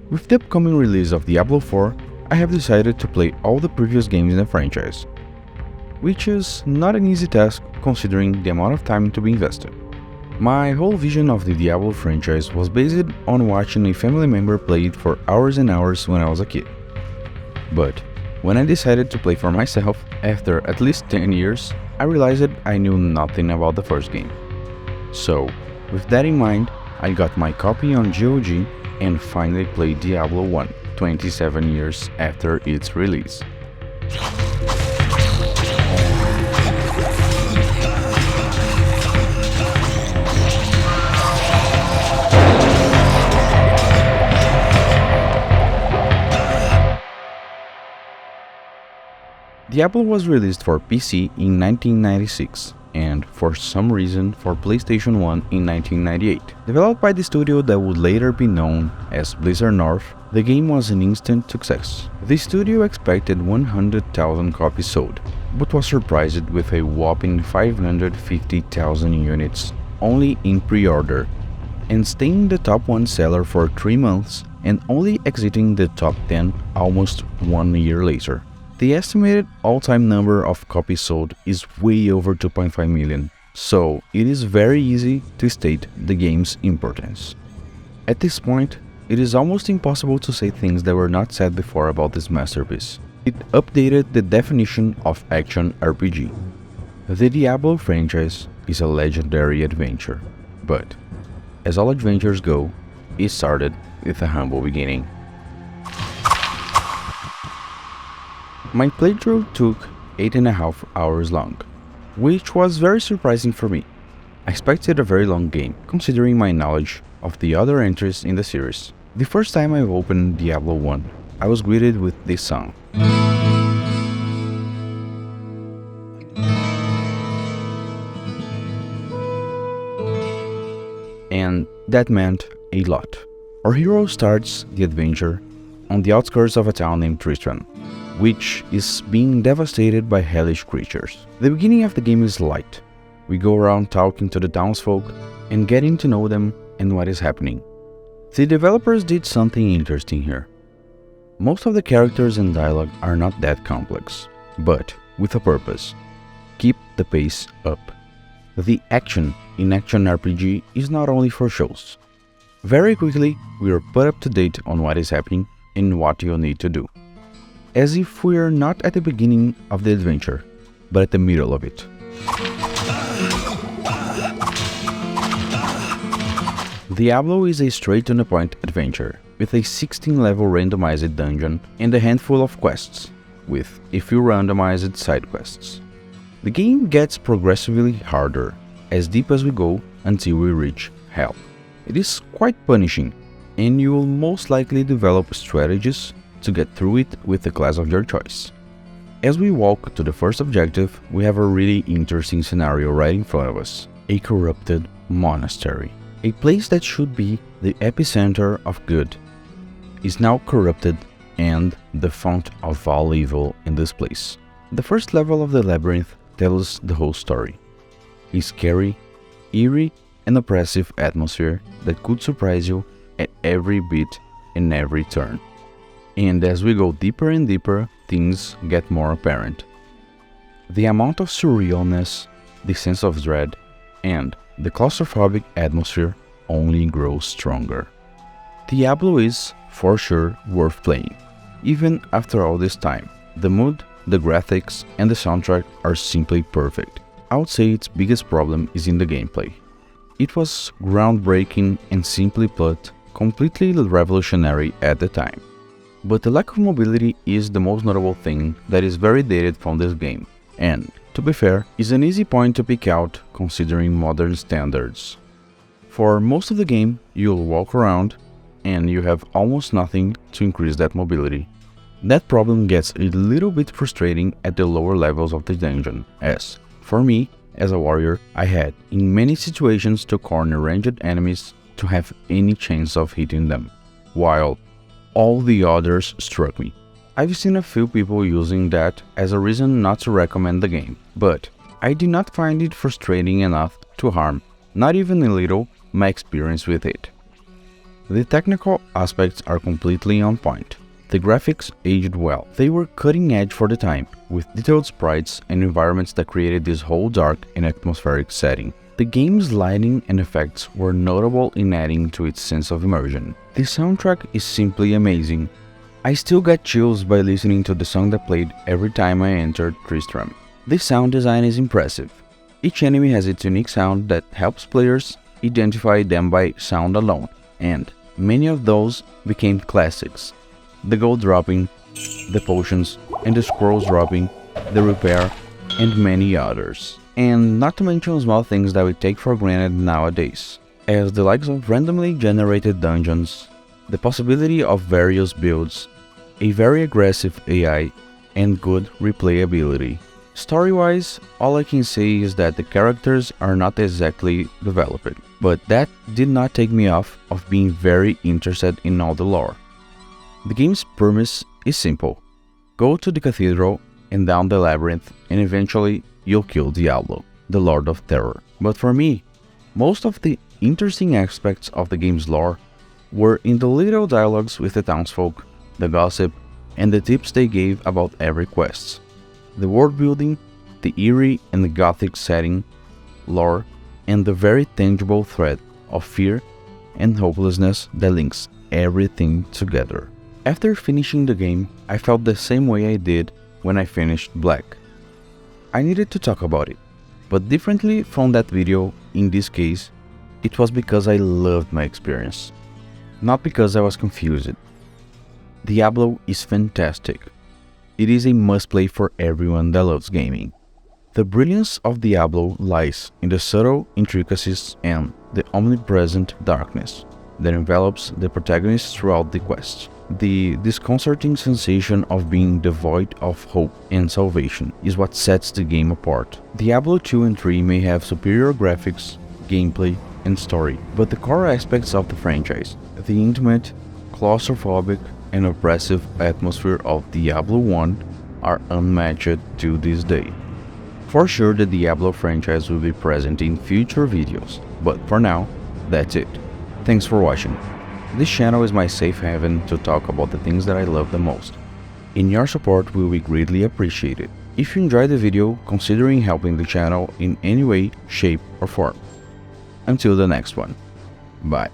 With the upcoming release of Diablo 4, I have decided to play all the previous games in the franchise, which is not an easy task considering the amount of time to be invested. My whole vision of the Diablo franchise was based on watching a family member play it for hours and hours when I was a kid. But when I decided to play for myself, after at least 10 years, I realized I knew nothing about the first game. So, with that in mind, I got my copy on GOG and finally played Diablo 1, 27 years after its release. Diablo was released for PC in 1996 and, for some reason, for PlayStation 1 in 1998. Developed by the studio that would later be known as Blizzard North, the game was an instant success. The studio expected 100,000 copies sold, but was surprised with a whopping 550,000 units only in pre-order, and staying the top 1 seller for 3 months and only exiting the top 10 almost 1 year later. The estimated all-time number of copies sold is way over 2.5 million, so it is very easy to state the game's importance. At this point, it is almost impossible to say things that were not said before about this masterpiece. It updated the definition of action RPG. The Diablo franchise is a legendary adventure, but as all adventures go, it started with a humble beginning. My playthrough took 8.5 hours long, which was very surprising for me. I expected a very long game, considering my knowledge of the other entries in the series. The first time I opened Diablo 1, I was greeted with this song. And that meant a lot. Our hero starts the adventure on the outskirts of a town named Tristram, which is being devastated by hellish creatures. The beginning of the game is light. We go around talking to the townsfolk and getting to know them and what is happening. The developers did something interesting here. Most of the characters and dialogue are not that complex, but with a purpose. Keep the pace up. The action in action RPG is not only for shows. Very quickly, we are put up to date on what is happening and what you'll need to do, as if we are not at the beginning of the adventure, but at the middle of it. Diablo is a straight-to-the-point adventure, with a 16-level randomized dungeon and a handful of quests, with a few randomized side quests. The game gets progressively harder, as deep as we go until we reach Hell. It is quite punishing, and you will most likely develop strategies to get through it with the class of your choice. As we walk to the first objective, we have a really interesting scenario right in front of us. A corrupted monastery. A place that should be the epicenter of good is now corrupted and the font of all evil in this place. The first level of the labyrinth tells the whole story. A scary, eerie, and oppressive atmosphere that could surprise you at every beat and every turn. And as we go deeper and deeper, things get more apparent. The amount of surrealness, the sense of dread, and the claustrophobic atmosphere only grows stronger. Diablo is, for sure, worth playing. Even after all this time, the mood, the graphics, and the soundtrack are simply perfect. I would say its biggest problem is in the gameplay. It was groundbreaking and, simply put, completely revolutionary at the time. But the lack of mobility is the most notable thing that is very dated from this game, and, to be fair, is an easy point to pick out considering modern standards. For most of the game, you'll walk around, and you have almost nothing to increase that mobility. That problem gets a little bit frustrating at the lower levels of the dungeon, as, for me, as a warrior, I had, in many situations, to corner ranged enemies to have any chance of hitting them, while all the others struck me. I've seen a few people using that as a reason not to recommend the game, but I did not find it frustrating enough to harm, not even a little, my experience with it. The technical aspects are completely on point. The graphics aged well. They were cutting edge for the time, with detailed sprites and environments that created this whole dark and atmospheric setting. The game's lighting and effects were notable in adding to its sense of immersion. The soundtrack is simply amazing. I still get chills by listening to the song that played every time I entered Tristram. The sound design is impressive. Each enemy has its unique sound that helps players identify them by sound alone, and many of those became classics. The gold dropping, the potions, and the scrolls dropping, the repair, and many others. And not to mention small things that we take for granted nowadays, as the likes of randomly generated dungeons, the possibility of various builds, a very aggressive AI, and good replayability. Story-wise, all I can say is that the characters are not exactly developed, but that did not take me off of being very interested in all the lore. The game's premise is simple. Go to the cathedral and down the labyrinth, and eventually you'll kill Diablo, the Lord of Terror. But for me, most of the interesting aspects of the game's lore were in the little dialogues with the townsfolk, the gossip, and the tips they gave about every quest. The world building, the eerie and the gothic setting, lore, and the very tangible thread of fear and hopelessness that links everything together. After finishing the game, I felt the same way I did when I finished Black. I needed to talk about it, but differently from that video, in this case, it was because I loved my experience, not because I was confused. Diablo is fantastic. It is a must-play for everyone that loves gaming. The brilliance of Diablo lies in the subtle intricacies and the omnipresent darkness that envelops the protagonist throughout the quest. The disconcerting sensation of being devoid of hope and salvation is what sets the game apart. Diablo 2 and 3 may have superior graphics, gameplay, and story, but the core aspects of the franchise, the intimate, claustrophobic, and oppressive atmosphere of Diablo 1 are unmatched to this day. For sure the Diablo franchise will be present in future videos, but for now, that's it. Thanks for watching. This channel is my safe haven to talk about the things that I love the most, and your support will be greatly appreciated. If you enjoyed the video, considering helping the channel in any way, shape or form. Until the next one. Bye.